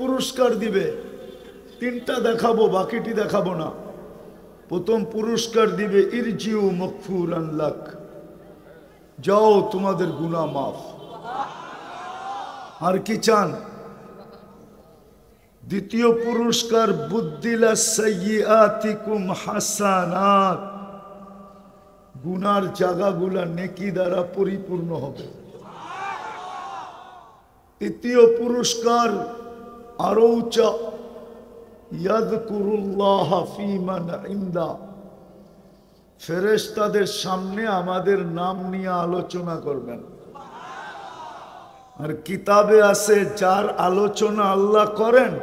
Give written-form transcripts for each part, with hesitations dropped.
পুরস্কার দিবে, তিনটা দেখাবো, বাকিটি দেখাবো না। প্রথম পুরস্কার দিবে ইরজিউ মাগফুরান লাক, যাও তোমাদের গুনাহ মাফ। আর কি চান? দ্বিতীয় পুরস্কার বুদ্দিলা সাইয়্যাতিকুম হাসানাত, গুনার জায়গাগুলা নেকি দ্বারা পরিপূর্ণ হবে। তৃতীয় পুরস্কার আরো উঁচা, ইয়াযকুরুল্লাহ ফী মান ইনদা, ফেরেশতাদের সামনে আমাদের নাম নিয়ে আলোচনা করবেন। আর কিতাবে আছে যার আলোচনা আল্লাহ করেন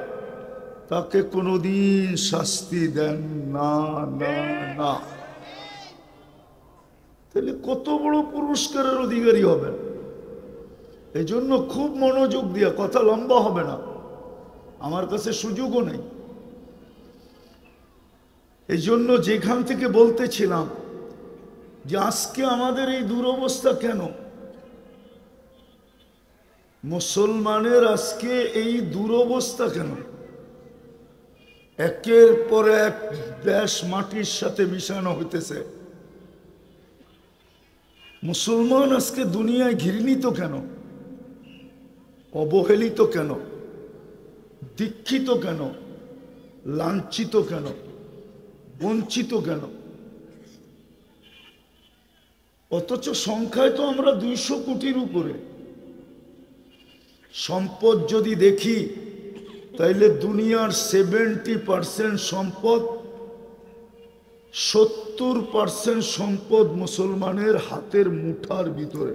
তাকে কোনোদিন শাস্তি দেন না না না। তাহলে কত বড় পুরস্কারের অধিকারী হবেন। এই জন্য খুব মনোযোগ দিয়ে, কথা লম্বা হবে না, আমার কাছে সুযোগও নেই। এই জন্য যেখান থেকে বলতেছিলাম যে আজকে আমাদের এই দুরবস্থা কেন, মুসলমানের আজকে এই দুরবস্থা কেন? একের পর এক দেশ মাটির সাথে মিশানো হইতেছে। মুসলমান আজকে দুনিয়ায় ঘৃণিত কেন, অবহেলিত কেন, দীক্ষিত কেন, লাঞ্ছিত কেন, বঞ্চিত কেন? অথচ সংখ্যায় তো আমরা 200 কোটির উপরে। সম্পদ যদি দেখি তাইলে দুনিয়ার 70% সম্পদ, 70% সম্পদ মুসলমানের হাতের মুঠার ভিতরে।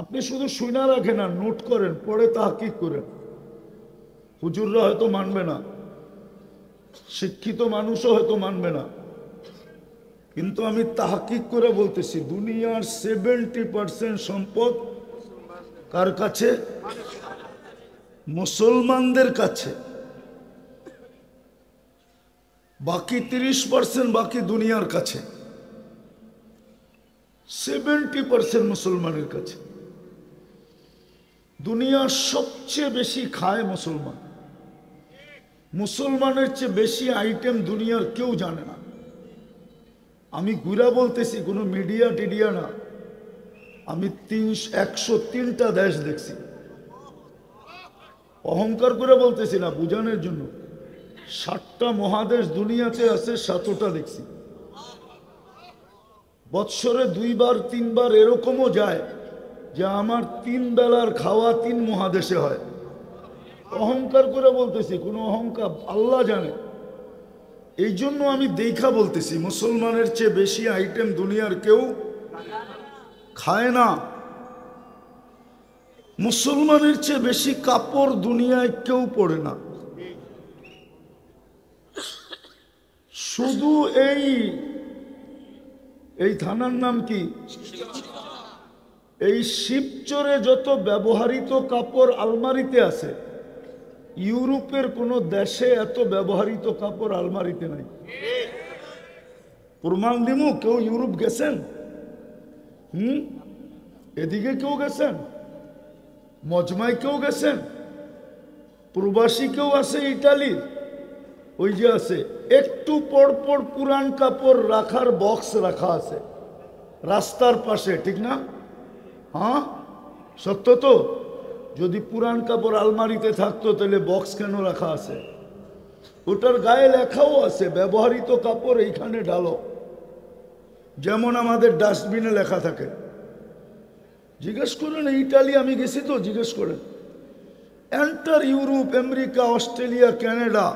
আপনি শুধু শুনে রাখেন আর নোট করেন, পরে তাহকিক করেন। হুজুররা হয়তো মানবে না, শিক্ষিত মানুষও হয়তো মানবে না, কিন্তু আমি তাহকিক করে বলতেছি দুনিয়ার 70% সম্পদ কার কাছে? মুসলমানদের কাছে। বাকি 30% বাকি দুনিয়ার কাছে, 70% মুসলমানের কাছে। দুনিয়ার সবচেয়ে বেশি খায় মুসলমান। মুসলমানের চেয়ে বেশি আইটেম দুনিয়ার কেউ জানে না। আমি ঘুরা বলতেছি, কোনো মিডিয়া টিডিয়া না। আমি 103টা দেশ দেখছি। অহংকার করে বলতেছি না, বুঝানোর জন্য। 7টা মহাদেশ দুনিয়াতে আছে, 7টা দেখছি। বৎসরে 2 বার 3 বার এরকমও যায় যে আমার 3 বেলার খাওয়া 3 মহাদেশে হয়। অহংকার করে বলতেছি, কোনো অহংকার, আল্লাহ জানে। এই জন্য আমি দেখা বলতেছি, মুসলমানের চেয়ে বেশি আইটেম দুনিয়ার কেউ খায় না। মুসলমানের চেয়ে বেশি কাপড় দুনিয়ায় কেউ পরে না। শুধু এই থানার নাম কি, এই শিবচরে যত ব্যবহৃত কাপড় আলমারিতে আছে, ইউরোপের কোন দেশে এত ব্যবহৃত কাপড় আলমারিতে নাই। প্রমাণ দিমু। কেউ ইউরোপ গেছেন? এদিকে কেউ গেছেন? মজমায় কেউ গেছেন? প্রবাসী কেউ আছে ইটালির? ওই যে আছে, একটু পর পর পুরান কাপড় রাখার বক্স রাখা আছে রাস্তার পাশে, ঠিক না? হ্যাঁ, সত্য তো। যদি পুরান কাপড় আলমারিতে থাকতো তাহলে বক্স কেন রাখা আছে? ওটার গায়ে লেখাও আছে ব্যবহৃত কাপড় এইখানে ঢালো, যেমন আমাদের ডাস্টবিনে লেখা থাকে। জিজ্ঞেস করেন, ইটালি আমি গেছি তো, জিজ্ঞেস করেন। Enter Europe, America, Australia, Canada,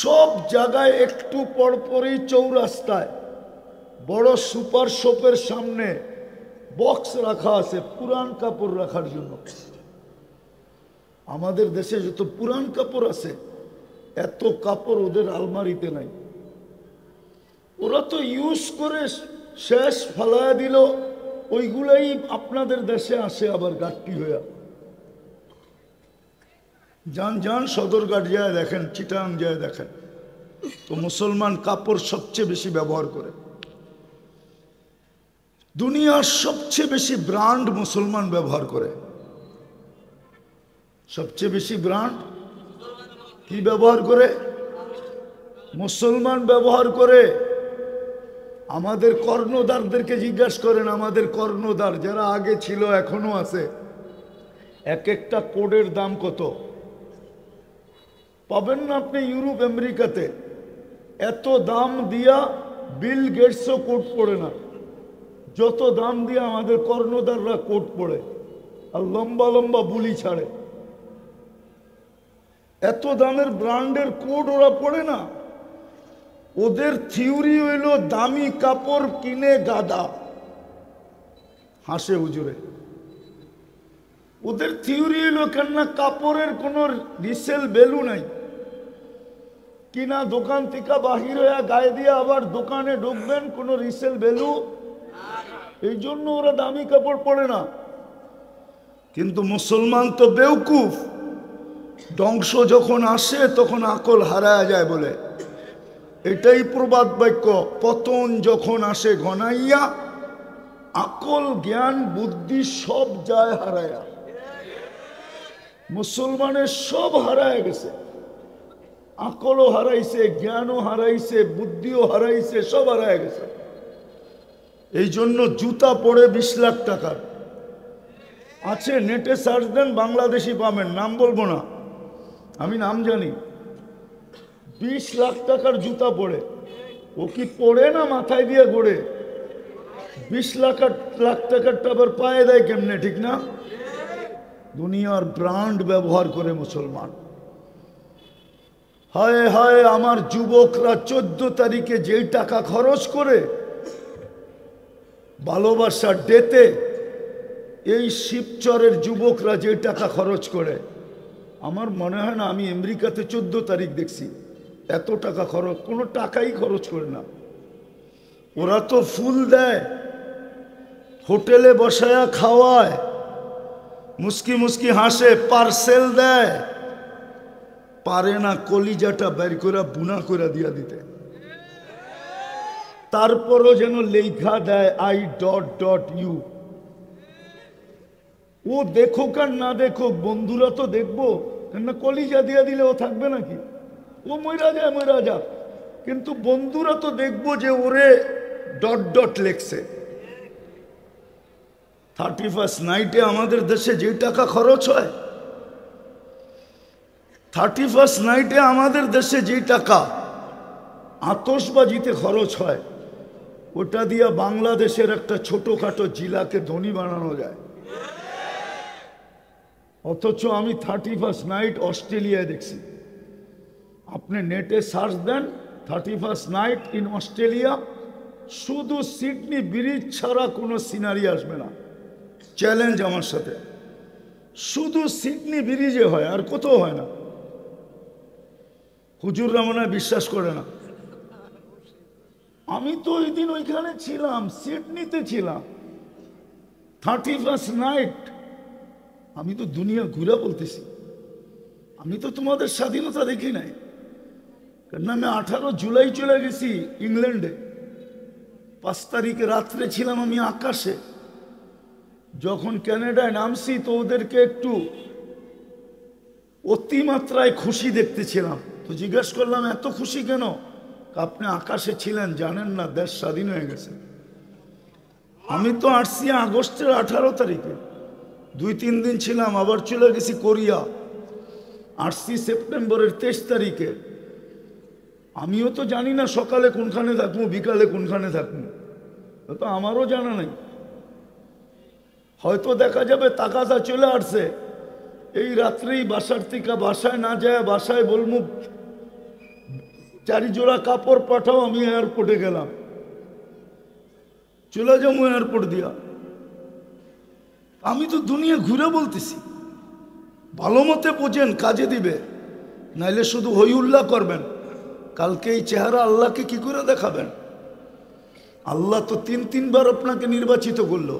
সব জায়গায় একটু পরপরই চৌরাস্তায় বড় সুপার শপের সামনে বক্স রাখা আছে পুরান কাপড় রাখার জন্য। আমাদের দেশে যত পুরান কাপড় আছে, এত কাপড় ওদের আলমারিতে নাই। ওরা তো ইউজ করে শেষ ফালায়া দিল, ওইগুলাই আপনাদের দেশে আসে আবার গাট্টি হইয়া। যান সদরঘাট যায় দেখেন, চিটাং যায় দেখেন, তো মুসলমান কাপড় সবচেয়ে বেশি ব্যবহার করে। দুনিয়ার সবচেয়ে বেশি ব্র্যান্ড মুসলমান ব্যবহার করে। সবচেয়ে বেশি ব্র্যান্ড কি ব্যবহার করে? মুসলমান ব্যবহার করে। আমাদের কর্ণধারদেরকে জিজ্ঞাসা করেন, আমাদের কর্ণধার যারা আগে ছিল এখনো আছে, এক একটা কোডের দাম কত পাবেন না আপনি ইউরোপ আমেরিকাতে। এত দাম দিয়া বিল গেটসও কোট পড়ে না, যত দাম দিয়ে আমাদের কর্ণধাররা কোট পড়ে আর লম্বা লম্বা বুলি ছাড়ে। এত দামের ব্র্যান্ডের কোট ওরা পড়ে না। ওদের থিওরি হইল দামি কাপড় কিনে গাদা। হাসে হুজুরে। ওদের থিওরি হইল কেননা কাপড়ের কোনো রিসেল ভ্যালু নাই। কিনা দোকান থেকে বাহির হয়ে গায়ে দিয়ে আবার দোকানে ঢুকবেন, কোনো রিসেল ভ্যালু। এই জন্য ওরা দামি কাপড় পরে না। কিন্তু মুসলমান তো বেউকুফ, ধ্বংস যখন আসে তখন আকল হারায় যায় বলে। এটাই প্রবাদ বাক্য, পতন যখন আসে ঘনাইয়া, আকল জ্ঞান বুদ্ধি সব যায় হারায়া। মুসলমানের সব হারায় গেছে, আকলও হারাইছে, জ্ঞানও হারাইছে, বুদ্ধিও হারাইছে, সব হারায় গেছে। এই জন্য জুতা পড়ে 20 লাখ টাকার আছে, নেটে সার্চ দেন বাংলাদেশি পাবেন, নাম বলবো না, আমি নাম জানি। 20 লাখ টাকার জুতা পড়ে। ও কি পড়ে না মাথায় দিয়ে গড়ে? 20 লাখ টাকারটা আবার পায়ে দেয় কেমনে, ঠিক না? দুনিয়ার ব্র্যান্ড ব্যবহার করে মুসলমান। হায় হায়, আমার যুবকরা 14 তারিখে যেই টাকা খরচ করে ভালোবাসার ডেতে, এই শিবচরের যুবকরা যে টাকা খরচ করে, আমার মনে হয় না আমি আমেরিকাতে 14 তারিখ দেখছি এত টাকা খরচ। কোনো টাকাই খরচ করে না। ওরা তো ফুল দেয়, হোটেলে বসায়া খাওয়ায়, মুস্কি মুস্কি হাসে, পার্সেল দেয়, পারে না কলিজাটা বের করে বুনা করে দিয়া দিতে। তারপরও যেন লেখা দেয় I.U। ও দেখুক আর না দেখুক, বন্ধুরা তো দেখবো, কেননা কলিজা দিয়া দিলে ও থাকবে নাকি? ও মইরা যাক, কিন্তু বন্ধুরা তো দেখবো যে ওরে ... লেখছে। 31st নাইটে আমাদের দেশে যে টাকা খরচ হয়, 31st নাইটে আমাদের দেশে যে টাকা আতশবাজিতে খরচ হয়, ওটা দিয়া বাংলাদেশের একটা ছোটখাটো জেলাকে ধনী বানানো যায়। অথচ আমি 31st নাইট অস্ট্রেলিয়ায় দেখছি। আপনি নেটে সার্চ দেন 31st নাইট ইন অস্ট্রেলিয়া, শুধু সিডনি ব্রিজ ছাড়া কোনো সিনারি আসবে না। চ্যালেঞ্জ আমার সাথে, শুধু সিডনি ব্রিজে হয়, আর কোথাও হয় না। হুজুররা মনে হয় বিশ্বাস করে না। আমি তো ওই দিন ওইখানে ছিলাম, সিডনিতে ছিলাম, 31st নাইট। আমি তো দুনিয়া ঘুরা বলতেছি, আমি তো তোমাদের স্বাধীনতা দেখি নাই। কেননা আমি 18 জুলাই চলে গেছি ইংল্যান্ডে, 5 তারিখে রাত্রে ছিলাম আমি আকাশে। যখন ক্যানাডায় নামছি তো ওদেরকে একটু অতিমাত্রায় খুশি দেখতেছিলাম। তো জিজ্ঞাসা করলাম এত খুশি কেন? আপনি আকাশে ছিলেন, জানেন না দেশ স্বাধীন হয়ে গেছে। আমি তো আসছি আগস্টের 18 তারিখে, 2-3 দিন ছিলাম, আবার চলে গেছি কোরিয়া। আসছি সেপ্টেম্বরের 23 তারিখে। আমিও তো জানি না সকালে কোনখানে থাকবো, বিকালে কোনখানে থাকবো, তো আমারও জানা নাই। হয়তো দেখা যাবে তাকাজা চলে আসছে, এই রাত্রেই বাসার থেকে বাসায় না যায়, বাসায় বলবো 4 জোড়া কাপড় পাঠাও, আমি এয়ারপোর্টে গেলাম, চলে যাবো এয়ারপোর্ট দিয়া। আমি তো দুনিয়া ঘুরে বলতেছি, ভালো মতে বোঝেন, কাজে দিবে, নাইলে শুধু হই উল্লাহ করবেন। কালকে এই চেহারা আল্লাহকে কি করে দেখাবেন? আল্লাহ তো 3 বার আপনাকে নির্বাচিত করলো।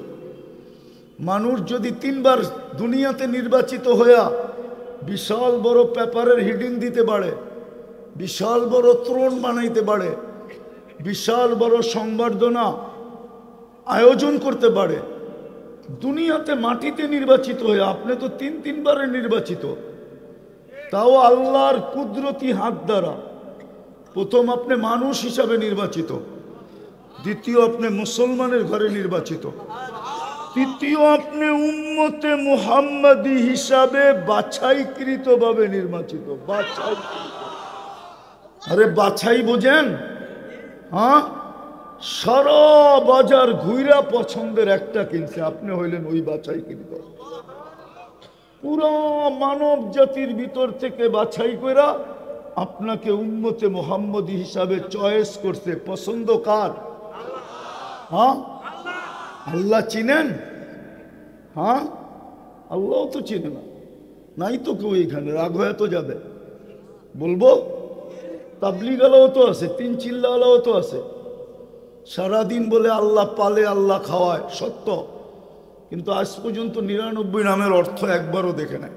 মানুষ যদি 3 বার দুনিয়াতে নির্বাচিত হইয়া বিশাল বড় পেপারের হিডিং দিতে পারে, বিশাল বড় ত্রণ বানাইতে পারে, বিশাল বড় সংবর্ধনা আয়োজন করতে পারে, দুনিয়াতে মাটিতে নির্বাচিত হয়ে আপনি তো 3 বারের নির্বাচিত। তাও আল্লাহর কুদরতি হাত দ্বারা। প্রথম আপনি মানুষ হিসাবে নির্বাচিত, দ্বিতীয় আপনি মুসলমানের ঘরে নির্বাচিত, তৃতীয় আপনি উম্মতে মুহাম্মাদি হিসাবে বাছাইকৃতভাবে নির্বাচিত। আরে বাছাই বোঝেন? হ্যাঁ, সারা বাজার ঘুইরা পছন্দের একটা কিনছে, আপনি হইলেন ওই বাছাইকৃত। পুরো মানব জাতির ভিতর থেকে বাছাই কইরা আপনাকে উম্মতে মুহাম্মদি হিসাবে চয়েস করছে। পছন্দ কার? হ্যাঁ, আল্লাহ চিনেন? হ্যাঁ, আল্লাহ তো চিনে না, নাই তো কেউ এখানে, রাগ হয়ে তো যাবে। বলবো তাবলিগালাও তো আছে, তিন চিল্লাওয়ালাও তো আছে, সারাদিন বলে আল্লাহ পালে আল্লাহ খাওয়ায়, সত্য, কিন্তু আজ পর্যন্ত 99 নামের অর্থ একবারও দেখে নাই,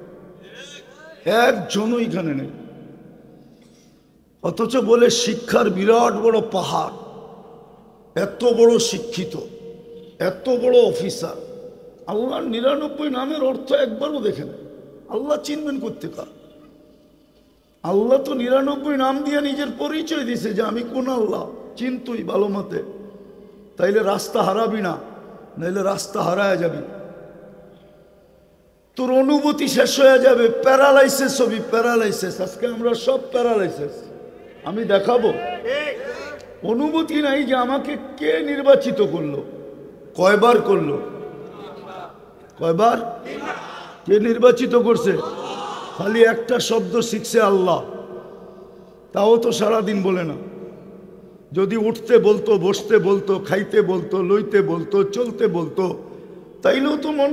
একজনও এখানে নেই। অথচ বলে শিক্ষার বিরাট বড় পাহাড়, এত বড় শিক্ষিত, এত বড় অফিসার, আল্লাহর 99 নামের অর্থ একবারও দেখে নাই। আল্লাহ চিনবেন কোত্থেকে? আল্লাহ তো 99 নাম দিয়ে নিজের পরিচয় দিছে যে আমি কোন আল্লাহ, চিনতুই ভালো মতে, তাইলে রাস্তা হারাবি না, নাইলে রাস্তা হারায় যাবি, তোর অনুভূতি শেষ হয়ে যাবে, প্যারালাইসিস হবি, প্যারালাইসিস। আজকে আমরা সব প্যারালাইসিস, আমি দেখাবো। অনুভূতি নাই যে আমাকে কে নির্বাচিত করলো, কয়বার করলো, কয়বার, কে নির্বাচিত করছে? খালি একটা শব্দ শিখছে আল্লাহ, তাও তো সারাদিন বলে না। যদি উঠতে বলতো, বসতে বলতো, খাইতে বলতো, লইতে বলতো, চলতে বলতো, তাইলেও তো মন